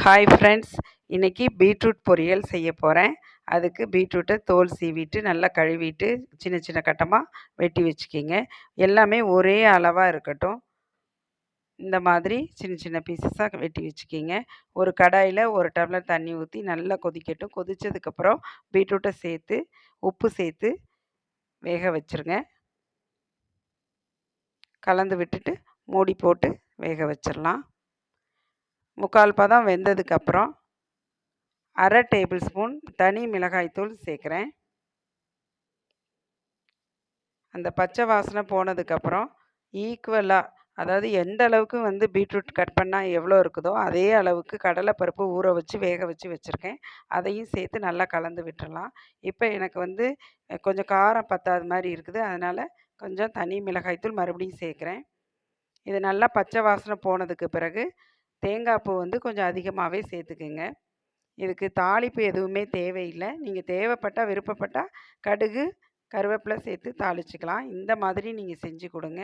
Hi friends, இன்றைக்கி beetroot பொரியல் செய்ய போகிறேன். அதுக்கு பீட்ரூட்டை தோல் சீவிட்டு நல்லா கழுவிட்டு சின்ன சின்ன கட்டமாக வெட்டி வச்சுக்கிங்க. எல்லாமே ஒரே அளவாக இருக்கட்டும். இந்த மாதிரி சின்ன சின்ன பீசஸாக வெட்டி வச்சுக்கிங்க. ஒரு கடாயில் 1 டம்ளர் தண்ணி ஊற்றி நல்லா கொதிக்கட்டும். கொதித்ததுக்கப்புறம் பீட்ரூட்டை சேர்த்து உப்பு சேர்த்து வேக வச்சுருங்க. கலந்து விட்டுட்டு மூடி போட்டு வேக வச்சிடலாம். 3/4 பதம் வெந்ததுக்கப்புறம் 1/2 டேபிள் ஸ்பூன் தனி மிளகாய்த்தூள் சேர்க்குறேன். அந்த பச்சை வாசனை போனதுக்கப்புறம் ஈக்குவலாக, அதாவது எந்த அளவுக்கு பீட்ரூட் கட் பண்ணால் எவ்வளோ இருக்குதோ அதே அளவுக்கு கடலைப்பருப்பு ஊற வச்சு வேக வச்சு வச்சுருக்கேன். அதையும் சேர்த்து நல்லா கலந்து விட்டுறலாம். இப்போ எனக்கு கொஞ்சம் காரம் பத்தாத மாதிரி இருக்குது. அதனால் கொஞ்சம் தனி மிளகாய்த்தூள் மறுபடியும் சேர்க்குறேன். இது நல்லா பச்சை வாசனை போனதுக்கு பிறகு தேங்காய் பூ கொஞ்சம் அதிகமாகவே சேர்த்துக்குங்க. இதுக்கு தாளிப்பு எதுவுமே தேவையில்லை. நீங்கள் விருப்பப்பட்டால் கடுகு, கருவேப்பிலை சேர்த்து தாளிச்சுக்கலாம். இந்த மாதிரி நீங்கள் செஞ்சு கொடுங்க.